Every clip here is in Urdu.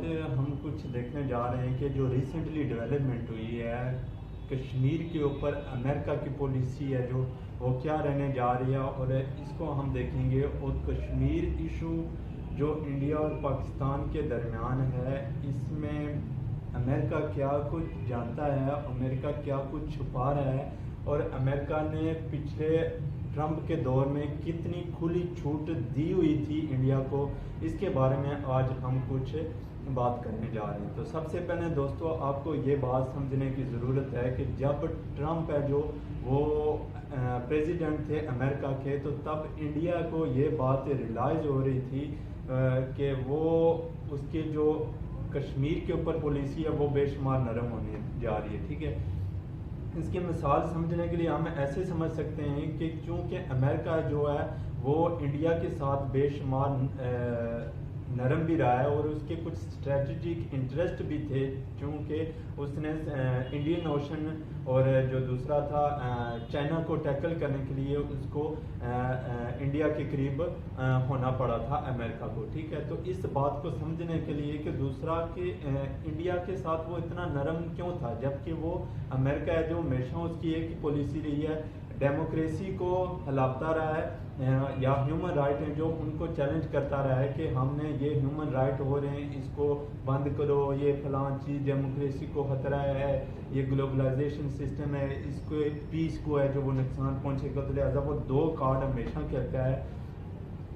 آج ہم کچھ دیکھنے جا رہے ہیں کہ جو ریسنٹلی ڈیولپمنٹ ہوئی ہے کشمیر کے اوپر امریکہ کی پالیسی ہے جو وہ کیا رہنے جا رہی ہے، اور اس کو ہم دیکھیں گے۔ اور کشمیر ایشو جو انڈیا اور پاکستان کے درمیان ہے، اس میں امریکہ کیا کچھ جانتا ہے، امریکہ کیا کچھ چھپا رہا ہے، اور امریکہ نے پچھلے ٹرمپ کے دور میں کتنی کھلی چھوٹ دی ہوئی تھی انڈیا کو، اس کے بارے میں آج ہم کچھ بات کرنے جا رہے ہیں۔ تو سب سے پہلے دوستو آپ کو یہ بات سمجھنے کی ضرورت ہے کہ جب ٹرمپ ہے جو وہ پریزیڈنٹ تھے امریکہ کے، تو تب انڈیا کو یہ بات ریلائز ہو رہی تھی کہ وہ اس کے جو کشمیر کے اوپر پالیسی ہے وہ بے شمار نرم ہونے جا رہی ہے، ٹھیک ہے۔ اس کی مثال سمجھنے کے لیے ہم ایسے سمجھ سکتے ہیں کہ چونکہ امریکہ جو ہے وہ انڈیا کے ساتھ بے شمار نرم بھی رہا ہے، اور اس کے کچھ اسٹریٹجک انٹرسٹ بھی تھے، چونکہ اس نے انڈین اوشن اور جو دوسرا تھا چائنا کو ٹیکل کرنے کے لیے اس کو انڈیا کے قریب ہونا پڑا تھا امریکہ کو، ٹھیک ہے۔ تو اس بات کو سمجھنے کے لیے کہ دوسرا کہ انڈیا کے ساتھ وہ اتنا نرم کیوں تھا، جبکہ وہ امریکہ ہے جو ہمیشہ اس کی ایک پالیسی رہی ہے، ڈیموکریسی کو ہلاتا رہا ہے، یا ہیومن رائٹ ہیں جو ان کو چیلنج کرتا رہا ہے کہ ہم نے یہ ہیومن رائٹ ہو رہے ہیں، اس کو بند کرو، یہ فلاں چیز ڈیموکریسی کو خطرہ ہے، یہ گلوبلائزیشن سسٹم ہے، اس کو پیس کو ہے جو وہ نقصان پہنچے گا۔ تو لہٰذا وہ دو کارڈ ہمیشہ کہتا ہے،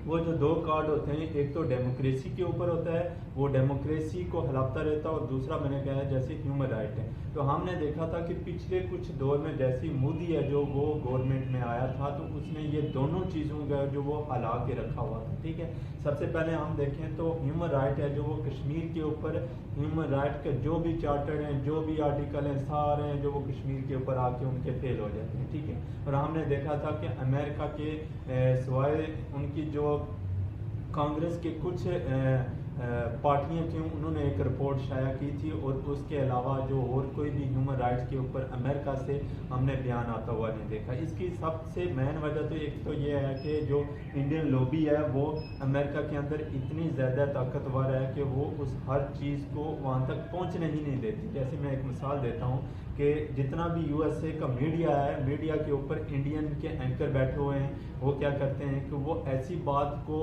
وہ جو دو کارڈ ہوتے ہیں، ایک تو ڈیموکریسی کے اوپر ہوتا ہے، وہ ڈیموکریسی کو ہلاتا رہتا ہے، اور دوسرا میں نے کہا ہے جیسے ہیومن رائٹ ہے۔ تو ہم نے دیکھا تھا کہ پچھلے کچھ دور میں جیسی مودی ہے جو وہ گورنمنٹ میں آیا تھا، تو اس نے یہ دونوں چیزوں کا جو وہ ہلا کے رکھا ہوا تھا، ٹھیک ہے۔ سب سے پہلے ہم دیکھیں تو ہیومن رائٹ ہے جو وہ کشمیر کے اوپر ہیومن رائٹ کے جو بھی چارٹر ہیں، جو بھی آرٹیکل ہیں، سارے ہیں جو وہ کشمیر کے اوپر آ کے ان کے فیل ہو جاتے ہیں، ٹھیک ہے۔ اور ہم نے دیکھا تھا کہ امریکہ کے سوائے ان کی جو کانگریس کے کچھ پارٹیاں تھیں، انہوں نے ایک رپورٹ شائع کی تھی، اور اس کے علاوہ جو اور کوئی بھی ہیومن رائٹس کے اوپر امریکہ سے ہم نے بیان آتا ہوا نہیں دیکھا۔ اس کی سب سے مین وجہ تو ایک تو یہ ہے کہ جو انڈین لوبی ہے وہ امریکہ کے اندر اتنی زیادہ طاقتور ہے کہ وہ اس ہر چیز کو وہاں تک پہنچنے ہی نہیں دیتی۔ جیسے میں ایک مثال دیتا ہوں کہ جتنا بھی یو ایس اے کا میڈیا ہے، میڈیا کے اوپر انڈین کے اینکر بیٹھے ہوئے ہیں، وہ کیا کرتے ہیں کہ وہ ایسی بات کو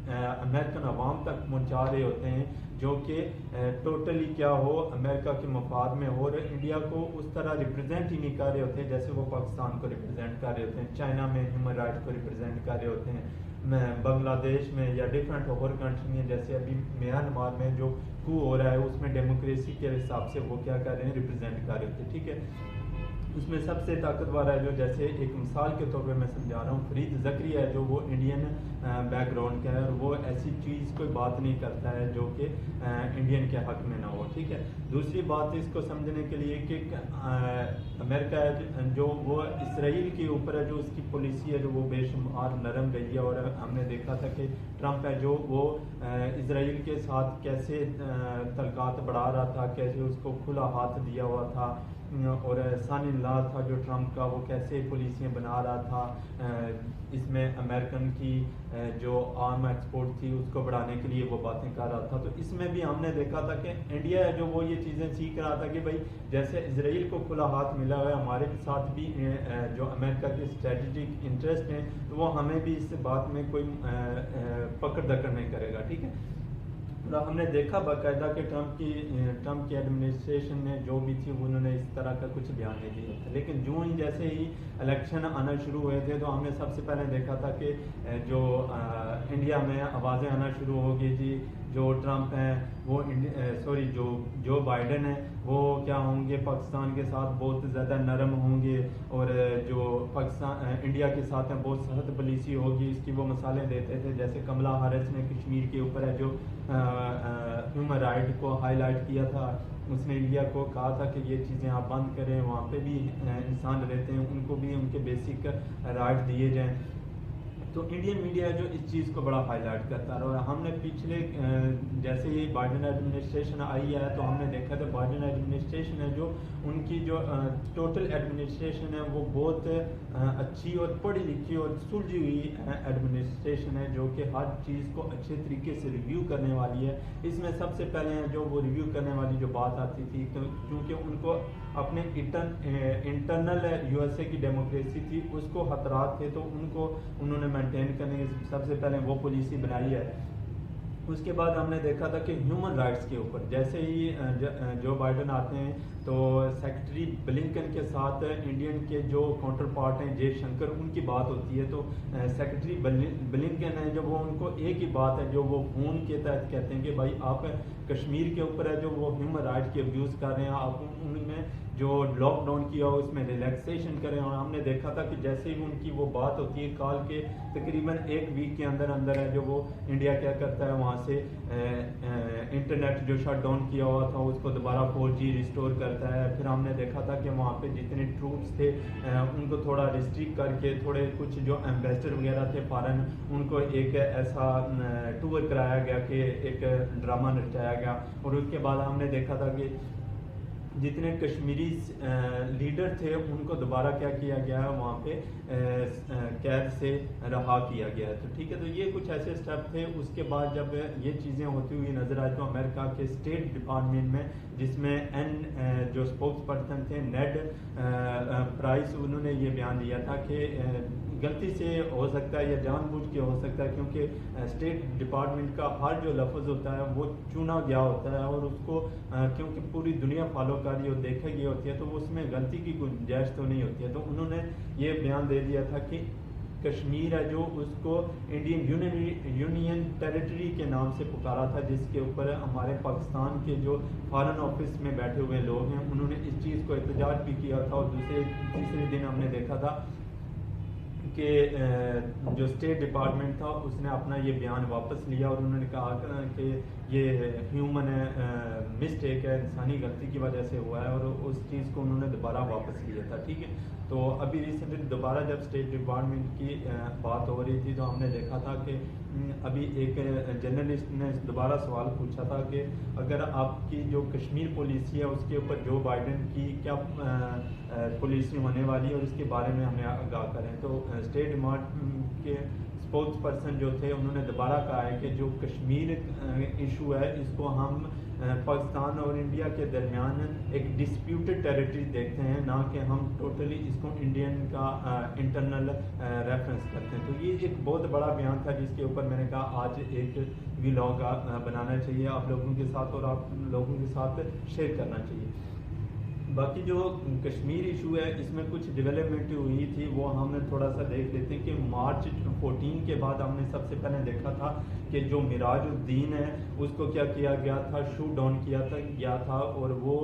امریکن عوام تک پہنچا رہے ہوتے ہیں جو کہ ٹوٹلی کیا ہو امریکہ کے مفاد میں ہو، اور انڈیا کو اس طرح ریپرزینٹ ہی نہیں کر رہے ہوتے جیسے وہ پاکستان کو ریپرزینٹ کر رہے ہوتے ہیں، چائنا میں ہیومن رائٹس کو ریپرزینٹ کر رہے ہوتے ہیں، بنگلہ دیش میں یا ڈفرینٹ اور کنٹری میں، جیسے ابھی میانمار میں جو کو ہو رہا ہے اس میں ڈیموکریسی کے حساب سے وہ کیا کر رہے ہیں، ریپرزینٹ کر رہے ہوتے ہیں، ٹھیک ہے۔ اس میں سب سے طاقتور ہے جو جیسے ایک مثال کے طور پہ میں سمجھا رہا ہوں، فرید زکری ہے جو وہ انڈین بیک گراؤنڈ کا ہے، اور وہ ایسی چیز کوئی بات نہیں کرتا ہے جو کہ انڈین کے حق میں نہ ہو، ٹھیک ہے۔ دوسری بات اس کو سمجھنے کے لیے کہ امریکہ ہے جو وہ اسرائیل کے اوپر ہے، جو اس کی پالیسی ہے جو وہ بے شمار نرم رہی ہے، اور ہم نے دیکھا تھا کہ ٹرمپ ہے جو وہ اسرائیل کے ساتھ کیسے تعلقات بڑھا رہا تھا، کیسے اس کو کھلا ہاتھ دیا ہوا تھا، اور سن ان لا تھا جو ٹرمپ کا، وہ کیسے پالیسیاں بنا رہا تھا، اس میں امریکن کی جو آرم ایکسپورٹ تھی اس کو بڑھانے کے لیے وہ باتیں کر رہا تھا۔ تو اس میں بھی ہم نے دیکھا تھا کہ انڈیا ہے جو وہ یہ چیزیں سیکھ رہا تھا کہ بھائی جیسے اسرائیل کو کھلا ہاتھ ملا ہوا ہے، ہمارے ساتھ بھی جو امریکہ کے اسٹریٹجک انٹرسٹ ہیں، تو وہ ہمیں بھی اس بات میں کوئی پکڑ دکڑ نہیں کرے گا، ٹھیک ہے۔ ہم نے دیکھا باقاعدہ کہ ٹرمپ کی ایڈمنسٹریشن نے جو بھی تھی انہوں نے اس طرح کا کچھ بیان نہیں دیا تھا، لیکن جو ہی جیسے ہی الیکشن آنا شروع ہوئے تھے تو ہم نے سب سے پہلے دیکھا تھا کہ جو انڈیا میں آوازیں آنا شروع ہو گئی تھی، جو ٹرمپ ہیں وہ جو بائیڈن ہیں وہ کیا ہوں گے، پاکستان کے ساتھ بہت زیادہ نرم ہوں گے، اور جو انڈیا کے ساتھ ہیں بہت سخت پالیسی ہوگی، اس کی وہ مثالیں دیتے تھے۔ جیسے کملا ہیرس نے کشمیر کے اوپر ہے جو ہیومن رائٹ کو ہائی لائٹ کیا تھا، اس نے انڈیا کو کہا تھا کہ یہ چیزیں آپ بند کریں، وہاں پہ بھی انسان رہتے ہیں، ان کو بھی ان کے بیسک رائٹ دیے جائیں۔ تو انڈین میڈیا جو اس چیز کو بڑا ہائی لائٹ کرتا ہے، اور ہم نے پچھلے جیسے ہی بائیڈن ایڈمنسٹریشن آئی ہے تو ہم نے دیکھا تھا بائیڈن ایڈمنسٹریشن ہے جو ان کی جو ٹوٹل ایڈمنسٹریشن ہے وہ بہت اچھی اور پڑھی لکھی اور سلجھی ہوئی ایڈمنسٹریشن ہے، جو کہ ہر چیز کو اچھے طریقے سے ریویو کرنے والی ہے۔ اس میں سب سے پہلے جو وہ ریویو کرنے والی جو بات آتی تھی، کیونکہ ان کو اپنے انٹرنل یو ایس اے کی ڈیموکریسی تھی، اس کو خطرات تھے، تو ان کو انہوں نے مینٹین کرنے کی سب سے پہلے وہ پالیسی بنائی ہے۔ اس کے بعد ہم نے دیکھا تھا کہ ہیومن رائٹس کے اوپر جیسے ہی جو بائیڈن آتے ہیں تو سیکرٹری بلنکن کے ساتھ انڈین کے جو کاؤنٹر پارٹ ہیں جے شنکر، ان کی بات ہوتی ہے، تو سیکرٹری بلنکن ہے جو وہ ان کو ایک ہی بات ہے جو وہ فون کے تحت کہتے ہیں کہ بھائی آپ کشمیر کے اوپر ہے جو وہ ہیومن رائٹ کے ابیوز کر رہے ہیں، آپ ان میں جو لاک ڈاؤن کیا ہو اس میں ریلیکسیشن کریں۔ اور ہم نے دیکھا تھا کہ جیسے ہی ان کی وہ بات ہوتی ہے کال کے تقریباً ایک ویک کے اندر اندر ہے جو وہ انڈیا کیا کرتا ہے، وہاں سے انٹرنیٹ جو شٹ ڈاؤن کیا ہوا تھا اس کو دوبارہ 4G ریسٹور کرتا ہے۔ پھر ہم نے دیکھا تھا کہ وہاں پہ جتنے ٹروپس تھے ان کو تھوڑا ریسٹرکٹ کر کے تھوڑے کچھ جو ایمبیسڈر وغیرہ تھے فارن، ان کو ایک ایسا ٹور کرایا گیا کہ ایک ڈرامہ نچایا گیا۔ اور اس کے بعد ہم نے دیکھا تھا کہ جتنے کشمیری لیڈر تھے ان کو دوبارہ کیا کیا گیا ہے، وہاں پہ قید سے رہا کیا گیا ہے۔ تو ٹھیک ہے، تو یہ کچھ ایسے سٹیپ تھے۔ اس کے بعد جب یہ چیزیں ہوتی ہوئی نظر آئی تو امریکہ کے اسٹیٹ ڈپارٹمنٹ میں، جس میں جو اسپوکس پرسن تھے نیڈ پرائس، انہوں نے یہ بیان دیا تھا کہ غلطی سے ہو سکتا ہے یا جان بوجھ کے ہو سکتا ہے، کیونکہ اسٹیٹ ڈپارٹمنٹ کا ہر جو لفظ ہوتا ہے وہ چنا گیا ہوتا ہے، اور اس کو کیونکہ پوری دنیا فالو کر رہی اور دیکھے گئی ہوتی ہے تو اس میں غلطی کی گنجائش تو نہیں ہوتی ہے۔ تو انہوں نے یہ بیان دے دیا تھا کہ کشمیر ہے جو اس کو انڈین یونین ٹیریٹری کے نام سے پکارا تھا، جس کے اوپر ہمارے پاکستان کے جو فارن آفس میں بیٹھے ہوئے لوگ ہیں انہوں نے اس چیز کو احتجاج بھی کیا تھا۔ اور تیسرے دن ہم نے دیکھا تھا کہ جو اسٹیٹ ڈپارٹمنٹ تھا اس نے اپنا یہ بیان واپس لیا، اور انہوں نے کہا کہ یہ ہیومن مسٹیک ہے، انسانی غلطی کی وجہ سے ہوا ہے، اور اس چیز کو انہوں نے دوبارہ واپس لیا تھا۔ ٹھیک ہے، تو ابھی ریسنٹلی دوبارہ جب اسٹیٹ ڈپارٹمنٹ کی بات ہو رہی تھی تو ہم نے دیکھا تھا کہ ابھی ایک جرنلسٹ نے دوبارہ سوال پوچھا تھا کہ اگر آپ کی جو کشمیر پالیسی ہے اس کے اوپر جو بائیڈن کی کیا پالیسی ہونے والی ہے اور اس کے بارے میں ہمیں آگاہ کریں، تو اسٹیٹ ڈپارٹمنٹ کے اسپوکس پرسن جو تھے انہوں نے دوبارہ کہا ہے کہ جو کشمیر ایشو ہے اس کو ہم پاکستان اور انڈیا کے درمیان ایک ڈسپیوٹڈ ٹیریٹری دیکھتے ہیں، نہ کہ ہم ٹوٹلی اس کو انڈین کا انٹرنل ریفرنس کرتے ہیں۔ تو یہ ایک بہت بڑا بیان تھا جس کے اوپر میں نے کہا آج ایک ولاگ بنانا چاہیے آپ لوگوں کے ساتھ اور آپ لوگوں کے ساتھ شیئر کرنا چاہیے۔ باقی جو کشمیر ایشو ہے اس میں کچھ ڈیولپمنٹ ہوئی تھی وہ ہم نے تھوڑا سا دیکھ لیتے ہیں کہ مارچ 14 کے بعد ہم نے سب سے پہلے دیکھا تھا کہ جو مراج الدین ہے اس کو کیا کیا گیا تھا، شوٹ ڈاؤن کیا تھا اور وہ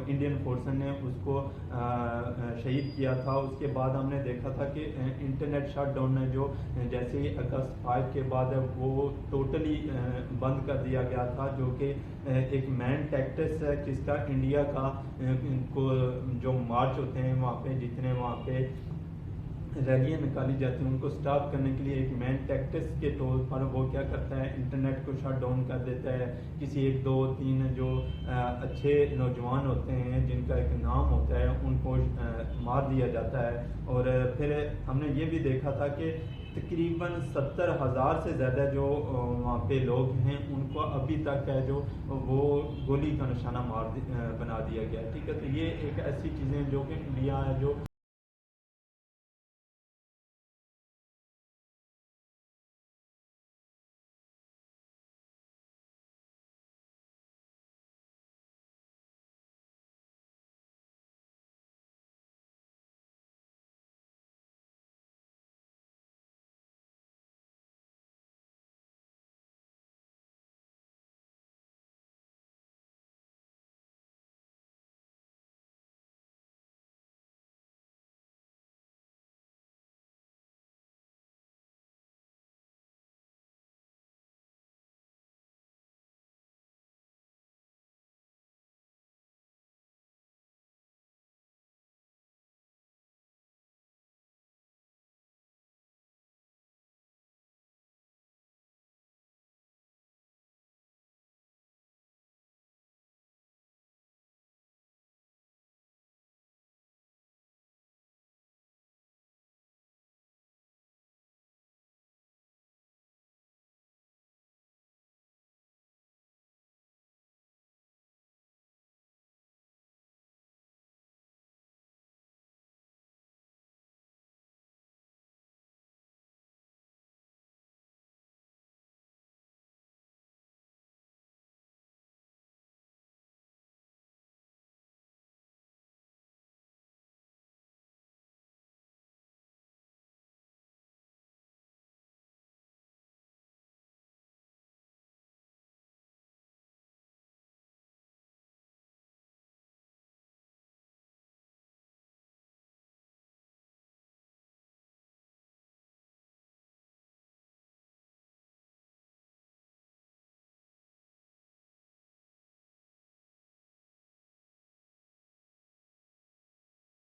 انڈین فورسز نے اس کو شہید کیا تھا۔ اس کے بعد ہم نے دیکھا تھا کہ انٹرنیٹ شٹ ڈاؤن ہے جو جیسے ہی اگست 5 کے بعد ہے وہ ٹوٹلی بند کر دیا گیا تھا، جو کہ ایک مین ٹیکٹس ہے جس کا انڈیا کا کو جو مارچ ہوتے ہیں وہاں پہ جتنے وہاں پہ ریلیاں نکالی جاتی ہیں ان کو سٹاپ کرنے کے لیے ایک مین ٹیکٹس کے طور پر وہ کیا کرتا ہے، انٹرنیٹ کو شٹ ڈاؤن کر دیتا ہے۔ کسی 1 2 3 جو اچھے نوجوان ہوتے ہیں جن کا ایک نام ہوتا ہے ان کو مار دیا جاتا ہے۔ اور پھر ہم نے یہ بھی دیکھا تھا کہ تقریباً 70,000 سے زیادہ جو وہاں پہ لوگ ہیں ان کو ابھی تک ہے جو وہ گولی کا نشانہ بنا دیا گیا۔ ٹھیک ہے، تو یہ ایک ایسی چیزیں جو کہ انڈیا ہے جو